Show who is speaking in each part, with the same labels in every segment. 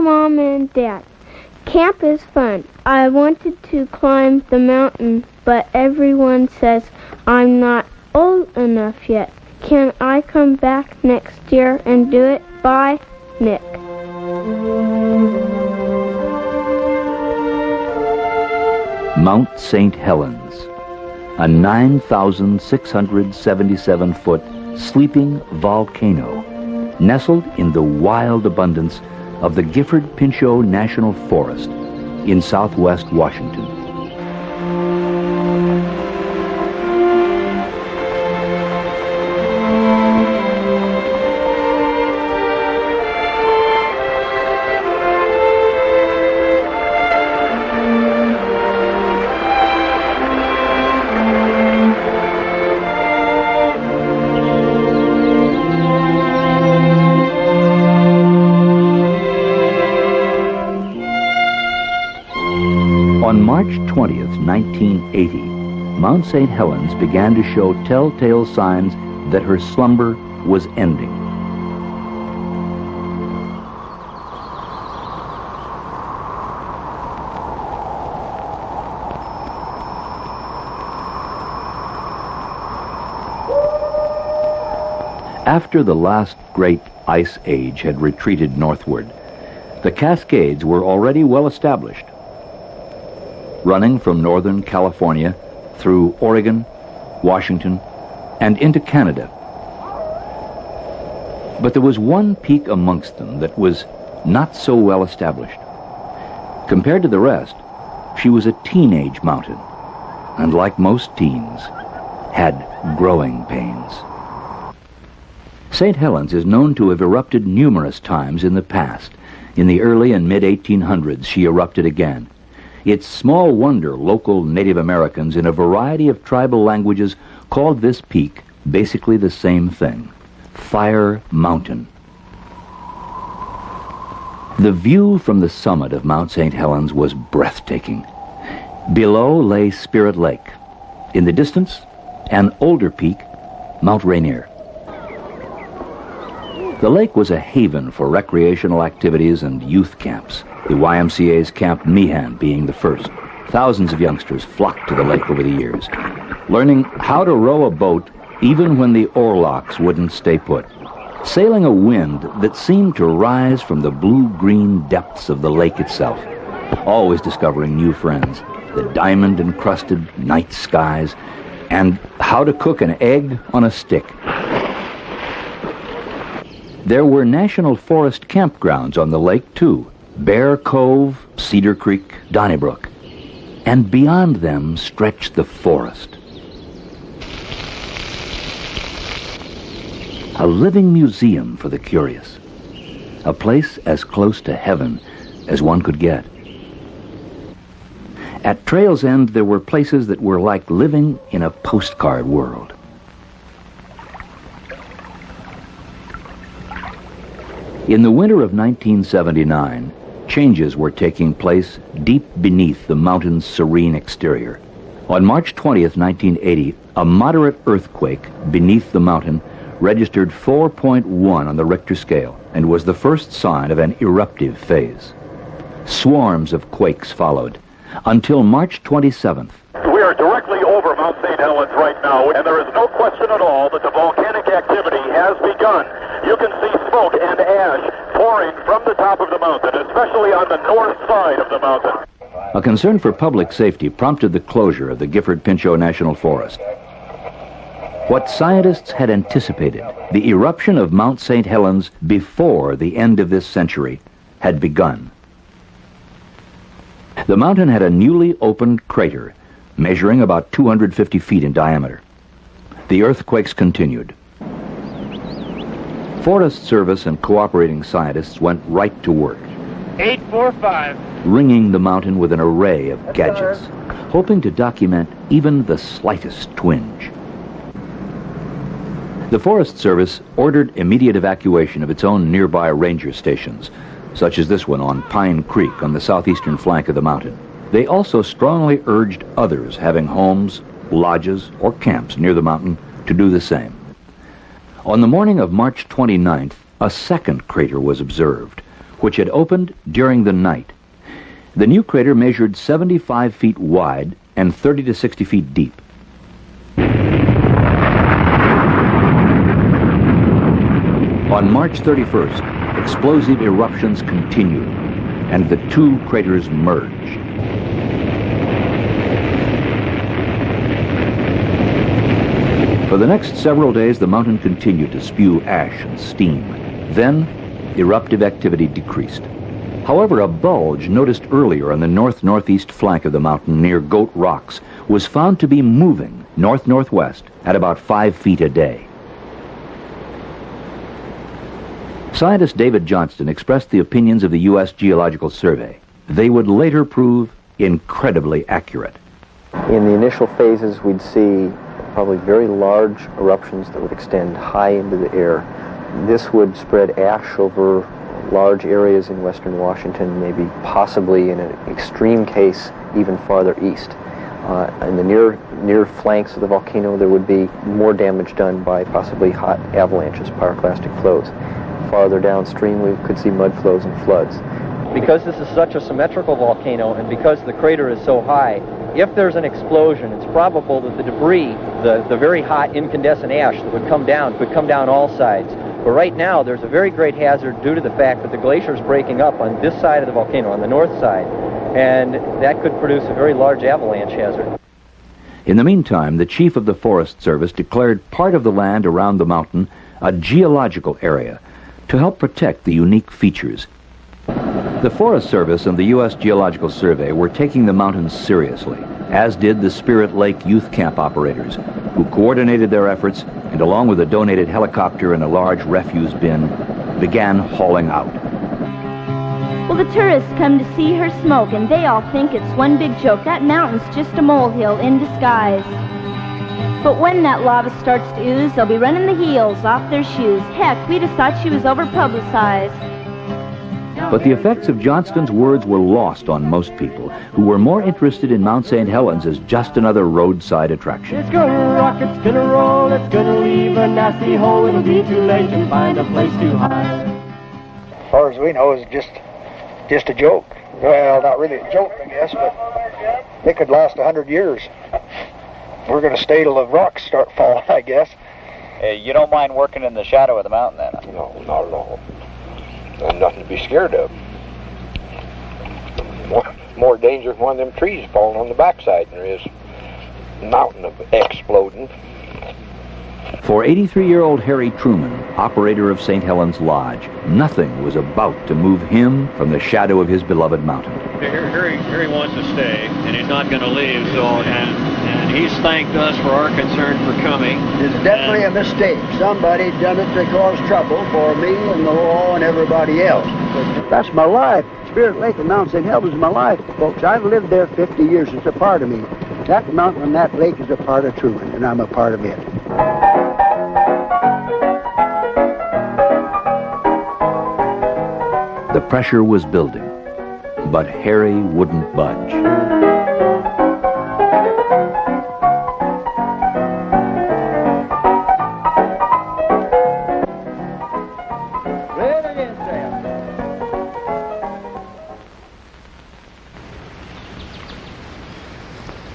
Speaker 1: Mom and Dad. Camp is fun. I wanted to climb the mountain, but everyone says I'm not old enough yet. Can I come back next year and do it? Bye, Nick.
Speaker 2: Mount St. Helens, a 9,677-foot sleeping volcano nestled in the wild abundance of the Gifford-Pinchot National Forest in southwest Washington. On March 20th, 1980, Mount St. Helens began to show telltale signs that her slumber was ending. After the last great ice age had retreated northward, the Cascades were already well established, running from northern California through Oregon, Washington, and into Canada. But there was one peak amongst them that was not so well established. Compared to the rest, she was a teenage mountain, and like most teens, had growing pains. St. Helens is known to have erupted numerous times in the past. In the early and mid-1800s, she erupted again. It's small wonder local Native Americans in a variety of tribal languages called this peak basically the same thing, Fire Mountain. The view from the summit of Mount St. Helens was breathtaking. Below lay Spirit Lake. In the distance, an older peak, Mount Rainier. The lake was a haven for recreational activities and youth camps, the YMCA's Camp Meehan being the first. Thousands of youngsters flocked to the lake over the years, learning how to row a boat even when the oarlocks wouldn't stay put, sailing a wind that seemed to rise from the blue-green depths of the lake itself, always discovering new friends, the diamond-encrusted night skies, and how to cook an egg on a stick. There were National Forest campgrounds on the lake, too. Bear Cove, Cedar Creek, Donnybrook. And beyond them stretched the forest. A living museum for the curious. A place as close to heaven as one could get. At Trail's End, there were places that were like living in a postcard world. In the winter of 1979, changes were taking place deep beneath the mountain's serene exterior. On March 20th, 1980, a moderate earthquake beneath the mountain registered 4.1 on the Richter scale and was the first sign of an eruptive phase. Swarms of quakes followed until March 27th.
Speaker 3: We are directly over Mount St. Helens right now, and there is no question at all that the volcanic activity has begun. You can see smoke and ash pouring from the top of the mountain, especially on the north side of the mountain.
Speaker 2: A concern for public safety prompted the closure of the Gifford-Pinchot National Forest. What scientists had anticipated, the eruption of Mount St. Helens before the end of this century, had begun. The mountain had a newly opened crater, measuring about 250 feet in diameter. The earthquakes continued. Forest Service and cooperating scientists went right to work.
Speaker 4: 845.
Speaker 2: Ringing the mountain with an array of gadgets, hoping to document even the slightest twinge. The Forest Service ordered immediate evacuation of its own nearby ranger stations, such as this one on Pine Creek on the southeastern flank of the mountain. They also strongly urged others having homes, lodges, or camps near the mountain to do the same. On the morning of March 29th, a second crater was observed, which had opened during the night. The new crater measured 75 feet wide and 30 to 60 feet deep. On March 31st, explosive eruptions continued, and the two craters merged. For the next several days, the mountain continued to spew ash and steam. Then, eruptive activity decreased. However, a bulge noticed earlier on the north-northeast flank of the mountain near Goat Rocks was found to be moving north-northwest at about 5 feet a day. Scientist David Johnston expressed the opinions of the U.S. Geological Survey. They would later prove incredibly accurate.
Speaker 5: In the initial phases, we'd see probably very large eruptions that would extend high into the air. This would spread ash over large areas in western Washington, maybe possibly in an extreme case even farther east. In the near flanks of the volcano, there would be more damage done by possibly hot avalanches, pyroclastic flows. Farther downstream, we could see mud flows and floods.
Speaker 6: Because this is such a symmetrical volcano, and because the crater is so high, if there's an explosion, it's probable that the debris, the very hot incandescent ash that would come down, could come down all sides. But right now, there's a very great hazard due to the fact that the glacier is breaking up on this side of the volcano, on the north side, and that could produce a very large avalanche hazard.
Speaker 2: In the meantime, the chief of the Forest Service declared part of the land around the mountain a geological area to help protect the unique features. The Forest Service and the U.S. Geological Survey were taking the mountains seriously, as did the Spirit Lake Youth Camp operators, who coordinated their efforts and, along with a donated helicopter and a large refuse bin, began hauling out.
Speaker 7: Well, the tourists come to see her smoke, and they all think it's one big joke. That mountain's just a molehill in disguise. But when that lava starts to ooze, they'll be running the heels off their shoes. Heck, we just thought she was over-publicized.
Speaker 2: But the effects of Johnston's words were lost on most people, who were more interested in Mount St. Helens as just another roadside attraction.
Speaker 8: It's gonna rock, it's gonna roll, it's gonna leave a nasty hole. It'll be too late to find a place too high.
Speaker 9: As far as we know, it's just a joke. Well, not really a joke, I guess, but it could last 100 years. We're gonna stay till the rocks start falling, I guess.
Speaker 10: You don't mind working in the shadow of the mountain, then?
Speaker 9: No, not at all. And nothing to be scared of. More danger than one of them trees falling on the backside than there is mountain of exploding.
Speaker 2: For 83-year-old Harry Truman, operator of St. Helens Lodge, nothing was about to move him from the shadow of his beloved mountain.
Speaker 4: Harry wants to stay, and he's not going to leave, so, and he's thanked us for our concern for coming.
Speaker 11: It's definitely a mistake. Somebody done it to cause trouble for me and the law and everybody else. That's my life. Spirit Lake and Mount St. Helens is my life, folks. I've lived there 50 years. It's a part of me. That mountain and that lake is a part of Truman, and I'm a part of it.
Speaker 2: The pressure was building, but Harry wouldn't budge.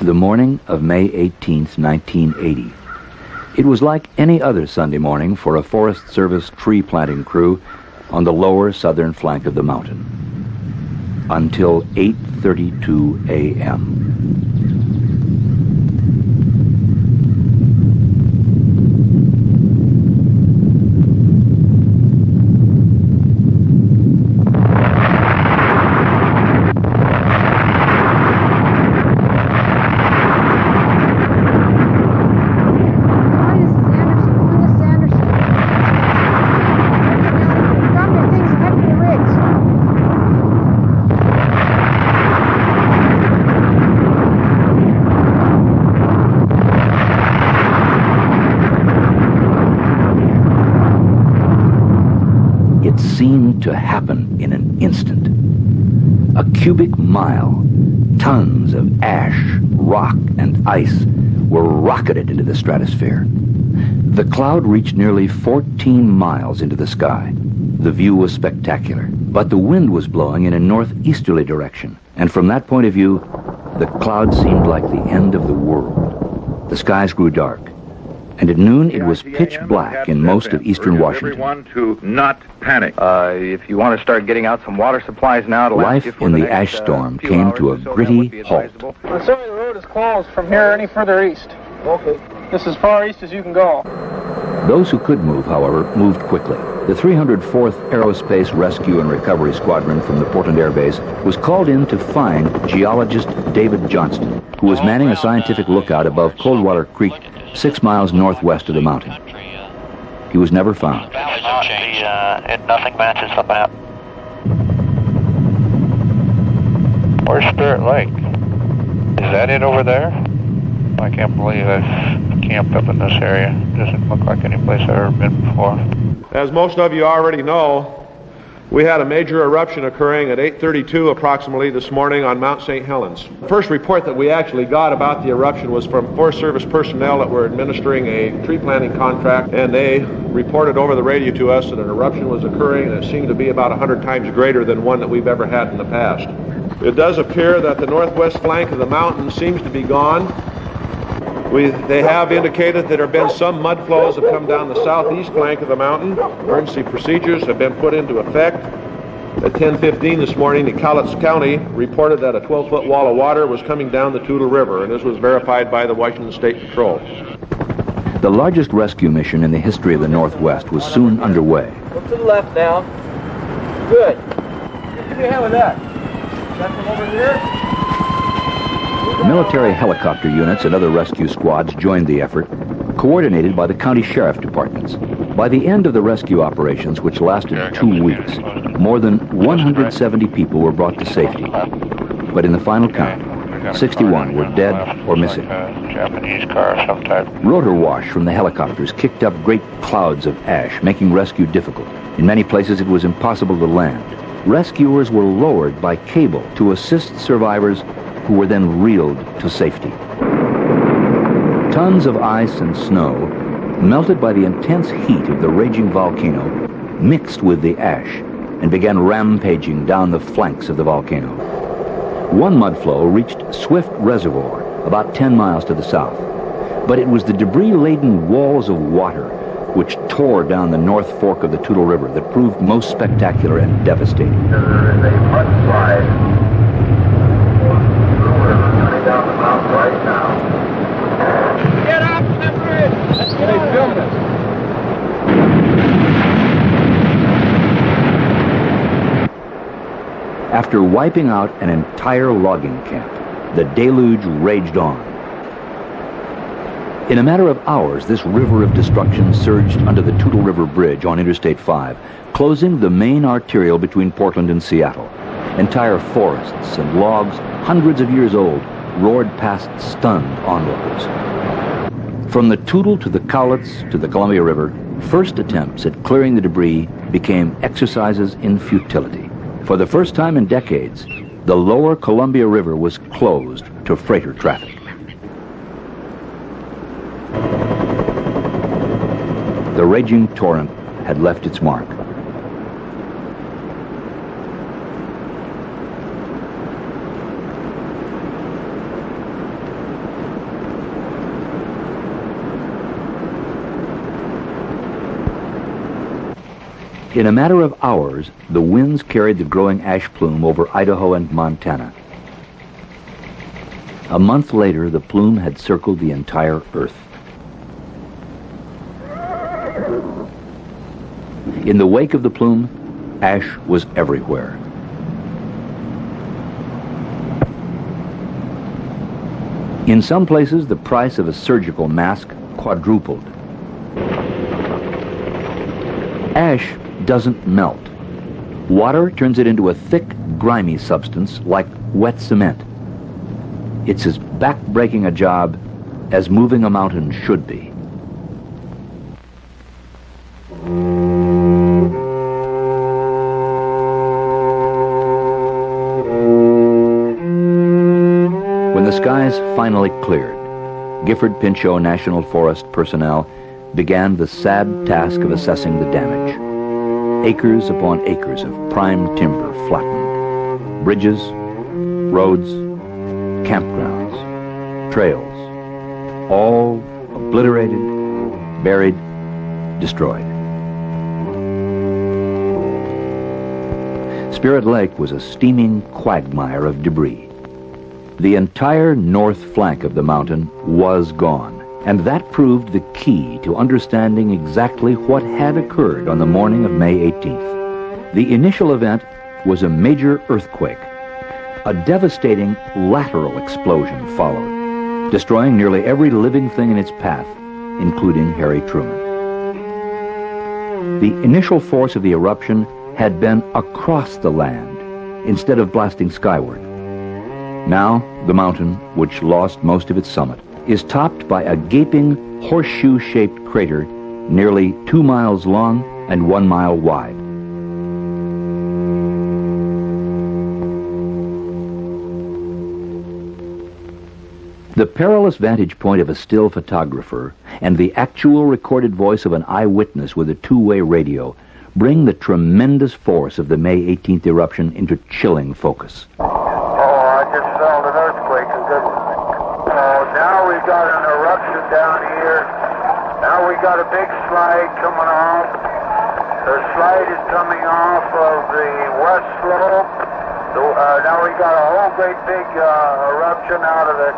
Speaker 2: The morning of May 18th, 1980. It was like any other Sunday morning for a Forest Service tree planting crew on the lower southern flank of the mountain. Until 8:32 a.m. Seemed to happen in an instant. A cubic mile, tons of ash, rock, and ice were rocketed into the stratosphere. The cloud reached nearly 14 miles into the sky. the view was spectacular. But the wind was blowing in a northeasterly direction, and from that point of view, the clouds seemed like the end of the world. The skies grew dark, and at noon it was pitch black in most of eastern Washington.
Speaker 12: Everyone to not panic. If you want to start getting out some water supplies now to last you
Speaker 2: Life
Speaker 12: for
Speaker 2: in
Speaker 12: the
Speaker 2: the
Speaker 12: next,
Speaker 2: ash storm
Speaker 12: few
Speaker 2: came
Speaker 12: hours
Speaker 2: to a
Speaker 12: or so, that
Speaker 2: gritty
Speaker 12: would be
Speaker 2: halt.
Speaker 12: advisable.
Speaker 13: Assuming the road is closed from here any further east. Okay. This is as far east as you can go.
Speaker 2: Those who could move, however, moved quickly. The 304th Aerospace Rescue and Recovery Squadron from the Portland Air Base was called in to find geologist David Johnston, who was manning a scientific lookout above Coldwater Creek, 6 miles northwest of the mountain. He was never found.
Speaker 14: Nothing matches the map. Where's Spirit Lake? Is that it over there? I can't believe I've camped up in this area. Doesn't look like any place I've ever been before.
Speaker 15: As most of you already know, we had a major eruption occurring at 8:32 approximately this morning on Mount St. Helens. The first report that we actually got about the eruption was from Forest Service personnel that were administering a tree planting contract, and they reported over the radio to us that an eruption was occurring, and it seemed to be about 100 times greater than one that we've ever had in the past. It does appear that the northwest flank of the mountain seems to be gone. They have indicated that there have been some mud flows that come down the southeast flank of the mountain. Emergency procedures have been put into effect. At 10:15 this morning, in Helens County reported that a 12-foot wall of water was coming down the Toutle River, and this was verified by the Washington State Patrol.
Speaker 2: The largest rescue mission in the history of the Northwest was soon underway.
Speaker 6: Look to the left now. Good. Give me a hand with that. Is that from over here?
Speaker 2: Military helicopter units and other rescue squads joined the effort, coordinated by the county sheriff departments. By the end of the rescue operations, which lasted 2 weeks, more than 170 people were brought to safety. But in the final count, 61 were dead or missing.
Speaker 14: Japanese car sometime.
Speaker 2: Rotor wash from the helicopters kicked up great clouds of ash, making rescue difficult. In many places, it was impossible to land. Rescuers were lowered by cable to assist survivors who were then reeled to safety. Tons of ice and snow, melted by the intense heat of the raging volcano, mixed with the ash and began rampaging down the flanks of the volcano. One mudflow reached Swift Reservoir, about 10 miles to the south, but it was the debris-laden walls of water which tore down the north fork of the Toutle River that proved most spectacular and devastating.
Speaker 3: There is a mudslide down the mountain right now.
Speaker 13: Get up, Clifford! Let's get out of here.
Speaker 2: After wiping out an entire logging camp, the deluge raged on. In a matter of hours, this river of destruction surged under the Toutle River Bridge on Interstate 5, closing the main arterial between Portland and Seattle. Entire forests and logs, hundreds of years old, roared past stunned onlookers. From the Toutle to the Cowlitz to the Columbia River, first attempts at clearing the debris became exercises in futility. For the first time in decades, the lower Columbia River was closed to freighter traffic. The raging torrent had left its mark. In a matter of hours, the winds carried the growing ash plume over Idaho and Montana. A month later, the plume had circled the entire Earth. In the wake of the plume, ash was everywhere. In some places, the price of a surgical mask quadrupled. Ash doesn't melt. Water turns it into a thick, grimy substance like wet cement. It's as back-breaking a job as moving a mountain should be. When the skies finally cleared, Gifford Pinchot National Forest personnel began the sad task of assessing the damage. acres upon acres of prime timber flattened. Bridges, roads, campgrounds, trails, all obliterated, buried, destroyed. Spirit Lake was a steaming quagmire of debris. The entire north flank of the mountain was gone, and that proved the key to understanding exactly what had occurred on the morning of May 18th. The initial event was a major earthquake. A devastating lateral explosion followed, destroying nearly every living thing in its path, including Harry Truman. The initial force of the eruption had been across the land instead of blasting skyward. Now, the mountain, which lost most of its summit, is topped by a gaping horseshoe-shaped crater nearly 2 miles long and 1 mile wide. The perilous vantage point of a still photographer and the actual recorded voice of an eyewitness with a two-way radio bring the tremendous force of the May 18th eruption into chilling focus.
Speaker 16: Oh, I just felt an earthquake, a good one. Oh, now we've got an eruption down here. Now we got a big slide coming off. The slide is coming off of the west slope. Now we got a whole great big eruption out of the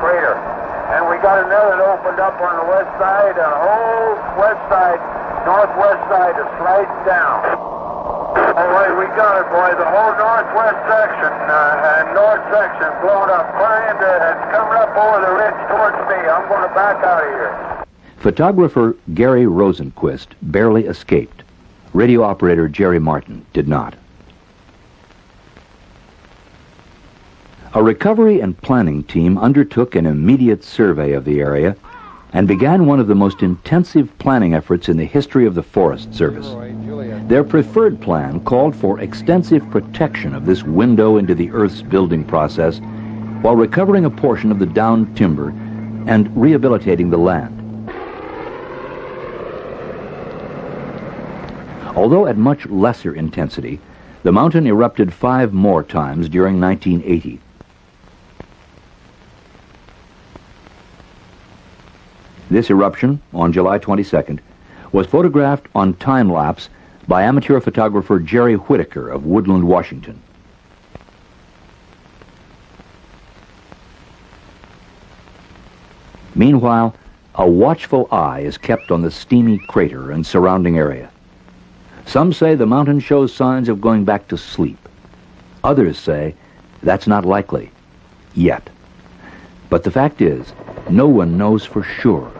Speaker 16: crater. And we got another that opened up on the west side, and the whole west side, northwest side is sliding down. All right, we got it, boy. The whole northwest section and north section blown up, it's coming up over the ridge towards me. I'm going to back out of here.
Speaker 2: Photographer Gary Rosenquist barely escaped. Radio operator Jerry Martin did not. A recovery and planning team undertook an immediate survey of the area and began one of the most intensive planning efforts in the history of the Forest Service. Their preferred plan called for extensive protection of this window into the Earth's building process while recovering a portion of the downed timber and rehabilitating the land. Although at much lesser intensity, the mountain erupted 5 more times during 1980. This eruption, on July 22nd, was photographed on time-lapse by amateur photographer Jerry Whitaker of Woodland, Washington. Meanwhile, a watchful eye is kept on the steamy crater and surrounding area. Some say the mountain shows signs of going back to sleep. Others say that's not likely, yet. But the fact is, no one knows for sure,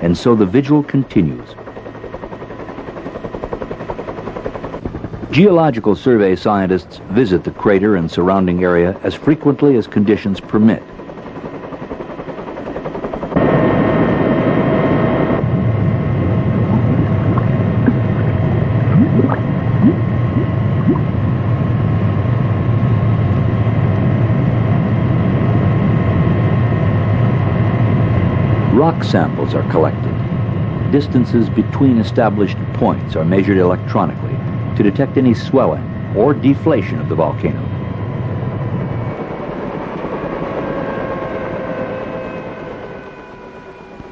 Speaker 2: and so the vigil continues. Geological Survey scientists visit the crater and surrounding area as frequently as conditions permit. Rock samples are collected. Distances between established points are measured electronically to detect any swelling or deflation of the volcano.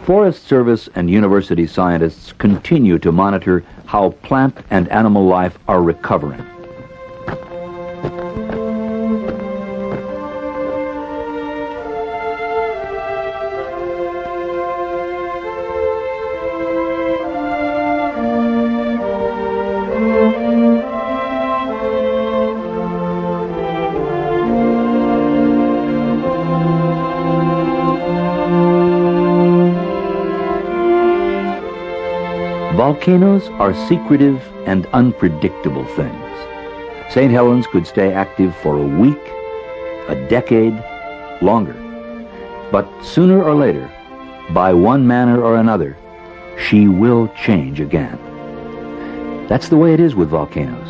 Speaker 2: Forest Service and university scientists continue to monitor how plant and animal life are recovering. Volcanoes are secretive and unpredictable things. St. Helens could stay active for a week, a decade, longer. But sooner or later, by one manner or another, she will change again. That's the way it is with volcanoes.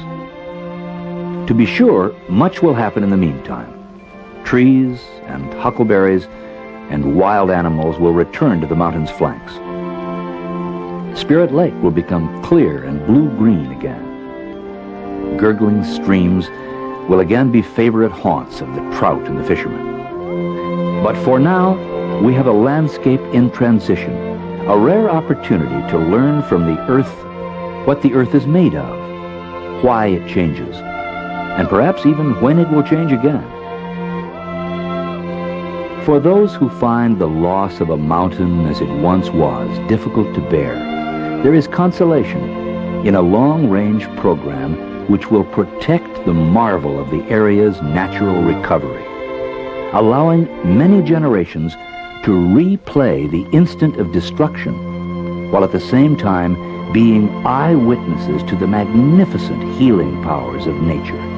Speaker 2: To be sure, much will happen in the meantime. Trees and huckleberries and wild animals will return to the mountain's flanks. Spirit Lake will become clear and blue-green again. gurgling streams will again be favorite haunts of the trout and the fishermen. But for now, we have a landscape in transition, a rare opportunity to learn from the earth what the earth is made of, why it changes, and perhaps even when it will change again. For those who find the loss of a mountain as it once was difficult to bear, there is consolation in a long-range program which will protect the marvel of the area's natural recovery, allowing many generations to replay the instant of destruction, while at the same time being eyewitnesses to the magnificent healing powers of nature.